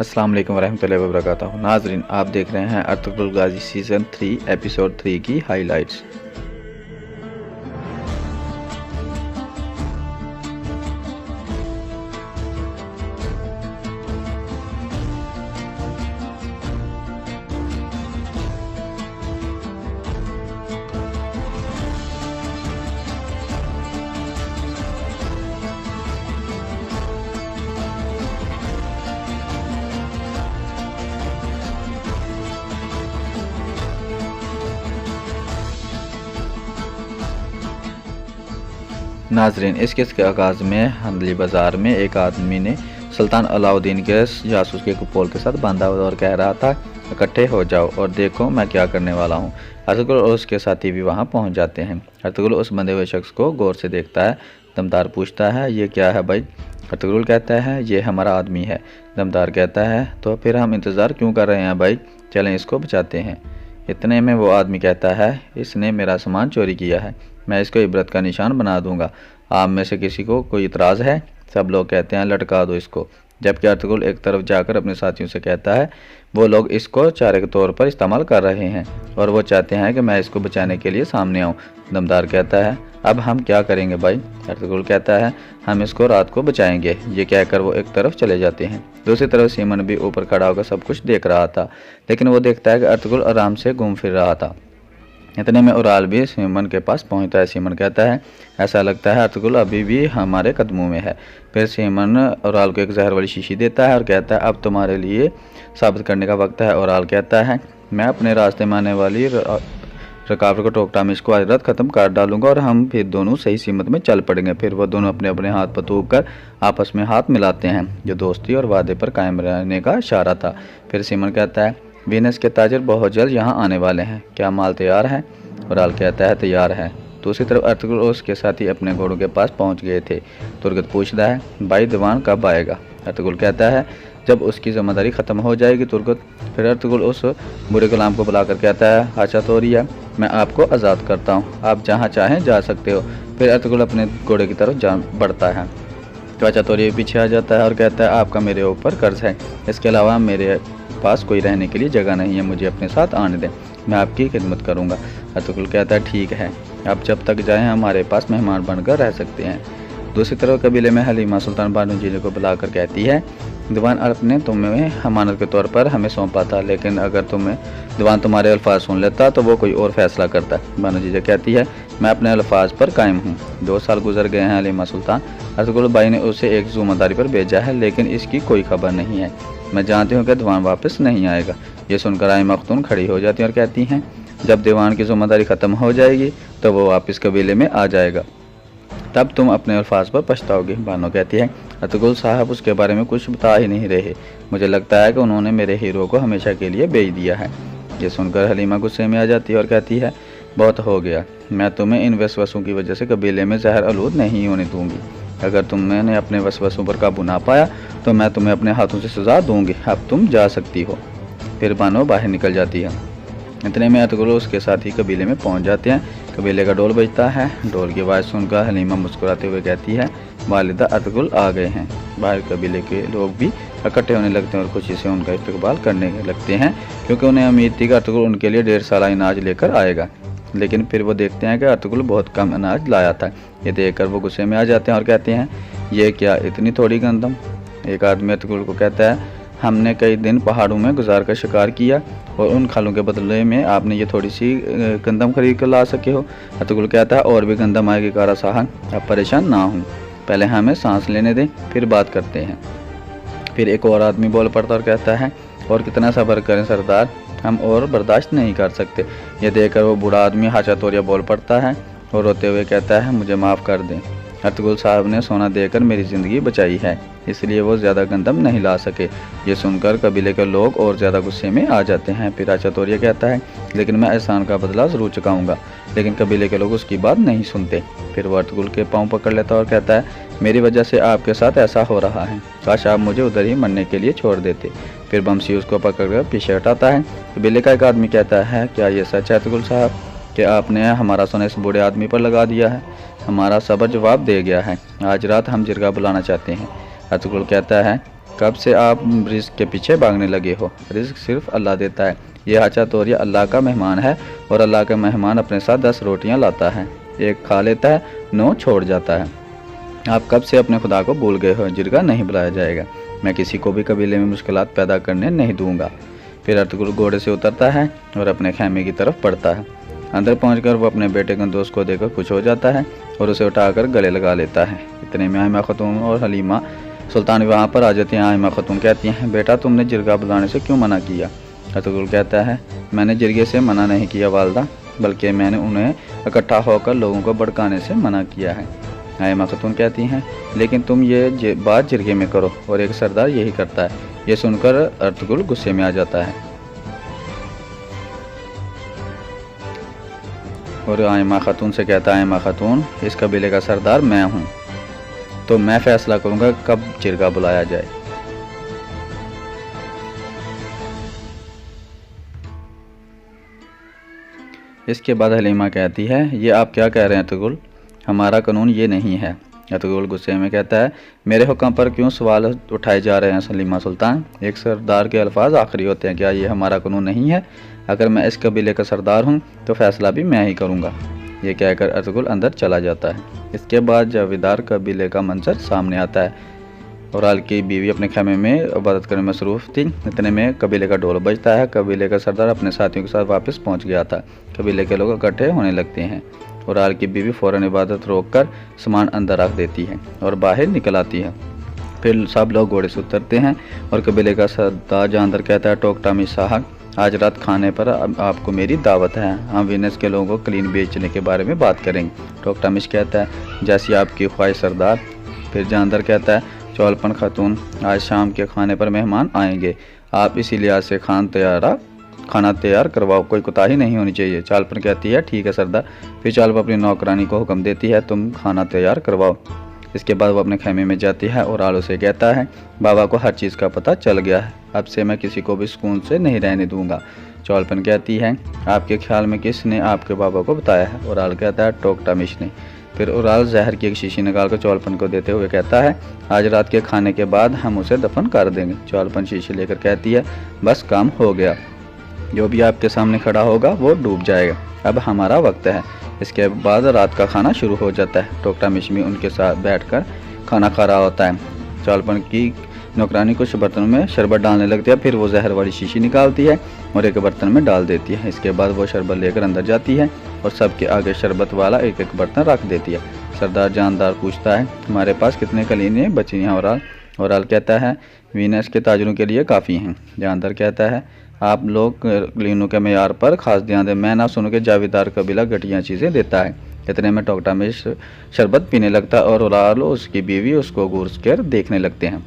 अस्सलाम वालेकुम वरहमतुल्लाहि वबरकातुहू। नाज़रीन, आप देख रहे हैं अर्तुगरुल गाज़ी सीज़न 3 एपिसोड 3 की हाइलाइट्स। नाजरीन, इस केस के आगाज़ में हंदली बाज़ार में एक आदमी ने सुल्तान अलाउद्दीन के जासूस के कुपोल के साथ बांधा हुआ और कह रहा था, इकट्ठे हो जाओ और देखो मैं क्या करने वाला हूँ। अर्तुगरुल और उसके साथी भी वहाँ पहुँच जाते हैं। अर्तुगरुल उस बंधे हुए शख्स को गौर से देखता है। दमदार पूछता है, ये क्या है भाई? अर्तुगरुल कहता है, ये हमारा आदमी है। दमदार कहता है, तो फिर हम इंतज़ार क्यों कर रहे हैं भाई, चलें इसको बचाते हैं। इतने में वो आदमी कहता है, इसने मेरा सामान चोरी किया है, मैं इसको इबरत का निशान बना दूंगा। आप में से किसी को कोई इतराज़ है? सब लोग कहते हैं, लटका दो इसको। जबकि अर्तुगरुल एक तरफ जाकर अपने साथियों से कहता है, वो लोग इसको चारे के तौर पर इस्तेमाल कर रहे हैं और वो चाहते हैं कि मैं इसको बचाने के लिए सामने आऊँ। दमदार कहता है, अब हम क्या करेंगे भाई? अर्तुगरुल कहता है, हम इसको रात को बचाएंगे। ये कहकर वो एक तरफ चले जाते हैं। दूसरी तरफ सीमन भी ऊपर खड़ा होकर सब कुछ देख रहा था, लेकिन वो देखता है कि अर्तुगरुल आराम से घूम फिर रहा था। इतने में उराल भी सीमन के पास पहुंचता है। सीमन कहता है, ऐसा लगता है अर्तुगरुल अभी भी हमारे कदमों में है। फिर सीमन उराल को एक जहर वाली शीशी देता है और कहता है, अब तुम्हारे लिए साबित करने का वक्त है। उराल कहता है, मैं अपने रास्ते में आने वाली रुकावट को टोकता में इसको आज रात ख़त्म कर डालूंगा और हम फिर दोनों सही सीमत में चल पड़ेंगे। फिर वो दोनों अपने अपने हाथ पतूक कर आपस में हाथ मिलाते हैं, जो दोस्ती और वादे पर कायम रहने का इशारा था। फिर सीमन कहता है, वीनस के ताजिर बहुत जल्द यहाँ आने वाले हैं, क्या माल तैयार है? उराल कहता है, तैयार है। दूसरी तरफ अर्तुगरुल और उसके साथी अपने घोड़ों के पास पहुँच गए थे। तुर्गत पूछता है, भाई दीवान कब आएगा? अर्तुगरुल कहता है, जब उसकी जिम्मेदारी ख़त्म हो जाएगी तुर्गत। फिर अर्तुगरुल उस बुरे गुलाम को बुलाकर कहता है, आचा तोरिया, मैं आपको आज़ाद करता हूँ, आप जहाँ चाहें जा सकते हो। फिर अर्तुगरुल अपने घोड़े की तरफ जा बढ़ता है तो आचा तोरिया पीछे आ जाता है और कहता है, आपका मेरे ऊपर कर्ज है, इसके अलावा मेरे पास कोई रहने के लिए जगह नहीं है, मुझे अपने साथ आने दें, मैं आपकी खिदमत करूंगा। अर्तुगरुल कहता है, ठीक है, आप जब तक जाएं हमारे पास मेहमान बनकर रह सकते हैं। दूसरी तरफ कबीले में हलीमा सुल्तान बानो जीने को बुलाकर कहती है, दीवान अरब ने तुम्हें अमानत के तौर पर हमें सौंपा था, लेकिन अगर दीवान तुम्हारे अल्फाज सुन लेता तो वो कोई और फैसला करता। बानो जीजा कहती है, मैं अपने अल्फाज पर कायम हूँ। 2 साल गुजर गए हैं हलीमा सुल्तान। अर्तुगरुल भाई ने उसे एक ज़िम्मेदारी पर भेजा है, लेकिन इसकी कोई खबर नहीं है। मैं जानती हूँ कि दीवान वापस नहीं आएगा। ये सुनकर आई मखतून खड़ी हो जाती है और कहती हैं, जब दीवान की जिम्मेदारी ख़त्म हो जाएगी तो वो वापस कबीले में आ जाएगा, तब तुम अपने अल्फाज पर पछताओगे। बानो कहती है, अर्तुगरुल साहब उसके बारे में कुछ बता ही नहीं रहे, मुझे लगता है कि उन्होंने मेरे हीरो को हमेशा के लिए बेच दिया है। ये सुनकर हलीमा गुस्से में आ जाती है और कहती है, बहुत हो गया, मैं तुम्हें इन वसवसों की वजह से कबीले में जहर आलूद नहीं होने दूंगी। अगर तुमने अपने वसवसों पर काबू ना पाया तो मैं तुम्हें अपने हाथों से सजा दूंगी, अब तुम जा सकती हो। फिर बानो बाहर निकल जाती है। इतने में अर्तुगरुल उसके साथ ही कबीले में पहुंच जाते हैं। कबीले का ढोल बजता है। ढोल की आवाज़ सुनकर हलीमा मुस्कुराते हुए कहती है, वालिदा अर्तुगरुल आ गए हैं। बाहर कबीले के लोग भी इकट्ठे होने लगते हैं और खुशी से उनका इस्तकबाल करने लगते हैं, क्योंकि उन्हें उम्मीद थी कि अर्तुगरुल उनके लिए 1.5 साल अनाज लेकर आएगा। लेकिन फिर वो देखते हैं कि अर्तुगरुल बहुत कम अनाज लाया था। ये देखकर वो गुस्से में आ जाते हैं और कहते हैं, ये क्या, इतनी थोड़ी गंदम? एक आदमी अर्तुगरुल को कहता है, हमने कई दिन पहाड़ों में गुजार कर शिकार किया और उन खालों के बदले में आपने ये थोड़ी सी गंदम खरीद कर ला सके हो। अर्तुगरुल कहता है, और भी गंदम आएगी कारा साहब, आप परेशान ना हों, पहले हमें सांस लेने दें, फिर बात करते हैं। फिर एक और आदमी बोल पड़ता और कहता है, और कितना सब्र करें सरदार, हम और बर्दाश्त नहीं कर सकते। ये देखकर वो बूढ़ा आदमी हाचा तोरिया बोल पड़ता है और रोते हुए कहता है, मुझे माफ़ कर दें, अर्तुगरुल साहब ने सोना देकर मेरी ज़िंदगी बचाई है, इसलिए वो ज़्यादा गंदम नहीं ला सके। ये सुनकर कबीले के लोग और ज़्यादा गुस्से में आ जाते हैं। फिर हाचा तोरिया कहता है, लेकिन मैं एहसान का बदला ज़रूर चुकाऊंगा। लेकिन कबीले के लोग उसकी बात नहीं सुनते। फिर वो अर्तुगरुल के पाँव पकड़ लेता और कहता है, मेरी वजह से आपके साथ ऐसा हो रहा है, काश आप मुझे उधर ही मरने के लिए छोड़ देते। फिर बमसी उसको पकड़कर पीछे हटाता है। कबीले का एक आदमी कहता है, क्या ये सच है अर्तुगरुल साहब कि आपने हमारा सोना इस बूढ़े आदमी पर लगा दिया है? हमारा सब्र जवाब दे गया है, आज रात हम जिरगा बुलाना चाहते हैं। अर्तुगरुल कहता है, कब से आप रिज़्क़ के पीछे भागने लगे हो? रिज़्क़ सिर्फ अल्लाह देता है। ये हाचा तोरिया अल्लाह का मेहमान है और अल्लाह का मेहमान अपने साथ 10 रोटियां लाता है, एक खा लेता है, 9 छोड़ जाता है। आप कब से अपने खुदा को भूल गए हो जिनका नहीं बुलाया जाएगा? मैं किसी को भी कबीले में मुश्किलात पैदा करने नहीं दूंगा। फिर अर्तुगरुल घोड़े से उतरता है और अपने खैमे की तरफ बढ़ता है। अंदर पहुंचकर वो अपने बेटे कंदोज को देखकर खुश हो जाता है और उसे उठाकर गले लगा लेता है। इतने में आयमा खातून और हलीमा सुल्तान वहाँ पर आ जाती हैं। आयमा खातून कहती हैं, बेटा तुमने जिरगा बुलाने से क्यों मना किया? अर्तुगरुल कहता है, मैंने जिरगे से मना नहीं किया वालदा, बल्कि मैंने उन्हें इकट्ठा होकर लोगों को भड़काने से मना किया है। आयमा खातून कहती हैं, लेकिन तुम ये बात जिरगे में करो और एक सरदार यही करता है। ये सुनकर अर्तुगरुल गुस्से में आ जाता है और आयमा खातून से कहता है, आयमा खातून इस कबीले का सरदार मैं हूँ, तो मैं फैसला करूँगा कब जिरगा बुलाया जाए। इसके बाद हलीमा कहती है, ये आप क्या कह रहे हैं अर्तुगरुल, हमारा कानून ये नहीं है। अर्तुगरुल गुस्से में कहता है, मेरे हुक्म पर क्यों सवाल उठाए जा रहे हैं हलीमा सुल्तान? एक सरदार के अल्फाज आखिरी होते हैं, क्या ये हमारा कानून नहीं है? अगर मैं इस कबीले का सरदार हूँ तो फैसला भी मैं ही करूँगा। ये कहकर अर्तुगरुल अंदर चला जाता है। इसके बाद जावेदार कबीले का मंजर सामने आता है। ओराल की बीवी अपने खेमे में इबादत करने में मसरूफ़ थी। इतने में कबीले का ढोल बजता है। कबीले का सरदार अपने साथियों के साथ वापस पहुंच गया था। कबीले के लोग इकट्ठे होने लगते हैं। ओराल की बीवी फ़ौरन इबादत रोककर सामान अंदर रख देती है और बाहर निकल आती है। फिर सब लोग घोड़े से उतरते हैं और कबीले का सरदार जानदार कहता है, टोकटामी साहब, आज रात खाने पर आपको मेरी दावत है। हम वीनस के लोगों को क्लीन बेचने के बारे में बात करेंगे। टोकटामिश कहता है, जैसी आपकी ख्वाहिश सरदार। फिर जानदार कहता है, चौलपन खातून, आज शाम के खाने पर मेहमान आएंगे, आप इसी लिहाज से खाना तैयार करवाओ, कोई कोताही नहीं होनी चाहिए। चालपन कहती है, ठीक है सरदार। फिर चालपन अपनी नौकरानी को हुक्म देती है, तुम खाना तैयार करवाओ। इसके बाद वो अपने खेमे में जाती है और आलू से कहता है, बाबा को हर चीज़ का पता चल गया है, अब से मैं किसी को भी सुकून से नहीं रहने दूंगा। चौलपन कहती है, आपके ख्याल में किसने आपके बाबा को बताया है? ओराल कहता है, टोकटामिश ने। फिर ओराल जहर की एक शीशी निकाल कर चौलपन को देते हुए कहता है, आज रात के खाने के बाद हम उसे दफन कर देंगे। चौलपन शीशी लेकर कहती है, बस काम हो गया, जो भी आपके सामने खड़ा होगा वो डूब जाएगा, अब हमारा वक्त है। इसके बाद रात का खाना शुरू हो जाता है। टोकटामिश भी उनके साथ बैठकर खाना खा रहा होता है। चौलपन की नौकरानी कुछ बर्तनों में शरबत डालने लगती है। फिर वो जहर वाली शीशी निकालती है और एक बर्तन में डाल देती है। इसके बाद वो शरबत लेकर अंदर जाती है और सबके आगे शरबत वाला एक एक बर्तन रख देती है। सरदार जानदार पूछता है, हमारे पास कितने कलीनें बची हैं? ओराल कहता है, वीनस के ताजरों के लिए काफ़ी हैं। जानदार कहता है, आप लोग कलीनों के मेयार पर खास ध्यान दें, मैं ना सुनूं कि जावेदार कबीला घटिया चीज़ें देता है। इतने में टोकटामिश शरबत पीने लगता है और ओराल उसकी बीवी उसको घूर कर देखने लगते हैं।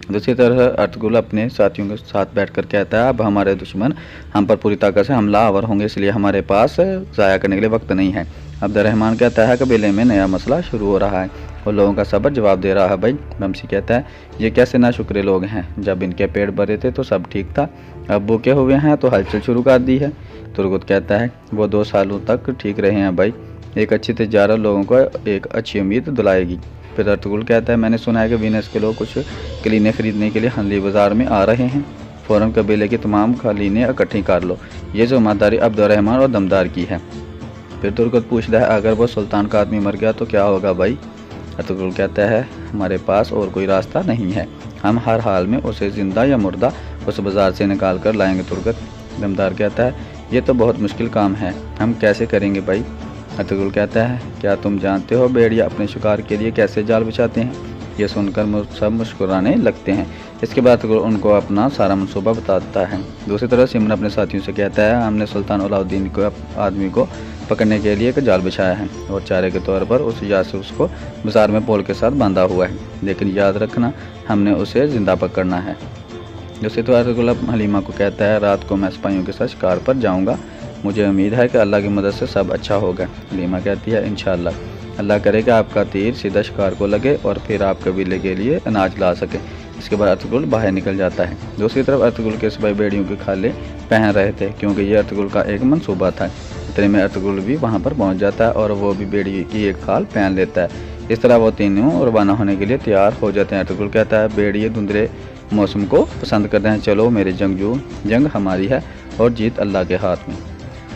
दूसरी तरह अर्तुगरुल अपने साथियों के साथ बैठकर कहता है, अब हमारे दुश्मन हम पर पूरी ताकत से हमला आवर होंगे, इसलिए हमारे पास ज़ाया करने के लिए वक्त नहीं है। अब्दुर्रहमान कहता है, कबीले में नया मसला शुरू हो रहा है और लोगों का सब्र जवाब दे रहा है। भाई बमसी कहता है, ये कैसे नाशुक्रे लोग हैं, जब इनके पेट भरे थे तो सब ठीक था, अब भूखे हुए हैं तो हलचल शुरू कर दी है। तुर्गुत कहता है, वो 2 सालों तक ठीक रहे हैं भाई, एक अच्छी तिजारत लोगों को एक अच्छी उम्मीद दिलाएगी। फिर अर्तुगरुल कहता है, मैंने सुना है कि वीनस के लोग कुछ कलीनें खरीदने के लिए हंदली बाज़ार में आ रहे हैं, फ़ौरन कबीले की तमाम कलीनें इकट्ठी कर लो, ये ज़िम्मेदारी अब्दुर्रहमान और दमदार की है। फिर तुर्गुत पूछता है, अगर वो सुल्तान का आदमी मर गया तो क्या होगा भाई? अर्तुगरुल कहता है, हमारे पास और कोई रास्ता नहीं है, हम हर हाल में उसे ज़िंदा या मुर्दा उस बाज़ार से निकाल कर लाएंगे। तुर्गुत दमदार कहता है, ये तो बहुत मुश्किल काम है, हम कैसे करेंगे भाई? अर्तुगरुल कहता है, क्या तुम जानते हो भेड़िया अपने शिकार के लिए कैसे जाल बिछाते हैं? ये सुनकर सब मुस्कुराने लगते हैं। इसके बाद अर्तुगरुल उनको अपना सारा मंसूबा बताता है। दूसरी तरफ सिमरन अपने साथियों से कहता है, हमने सुल्तान अलाउद्दीन को आदमी को पकड़ने के लिए एक जाल बिछाया है और चारे के तौर पर उस जासूस को बाजार में पोल के साथ बांधा हुआ है, लेकिन याद रखना हमने उसे ज़िंदा पकड़ना है। दूसरी तरफ अर्तुगरुल हलीमा को कहता है, रात को मैं सिपाहियों के साथ शिकार पर जाऊँगा, मुझे उम्मीद है कि अल्लाह की मदद से सब अच्छा होगा। हलीमा कहती है, इंशाअल्लाह, अल्लाह करे कि आपका तीर सीधा शिकार को लगे और फिर आप कबीले के लिए अनाज ला सकें। इसके बाद अर्तुगरुल बाहर निकल जाता है। दूसरी तरफ अर्तुगरुल के सिपाही बेड़ियों के खाले पहन रहे थे, क्योंकि यह अर्तुगरुल का एक मंसूबा था। इतने में अर्तुगरुल भी वहाँ पर पहुँच जाता है और वो भी बेड़ी की एक खाल पहन लेता है। इस तरह वो तीनों रवाना होने के लिए तैयार हो जाते हैं। अर्तुगरुल कहता है, बेड़िए धुंधले मौसम को पसंद करते हैं। चलो मेरे जंगजू, जंग हमारी है और जीत अल्लाह के हाथ में।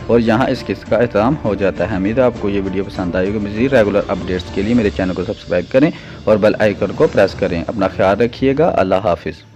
और यहाँ इस किस्त का अहतमाम हो जाता है। उम्मीद है आपको ये वीडियो पसंद आएगी। मज़ीद रेगुलर अपडेट्स के लिए मेरे चैनल को सब्सक्राइब करें और बेल आइकन को प्रेस करें। अपना ख्याल रखिएगा। अल्लाह हाफिज़।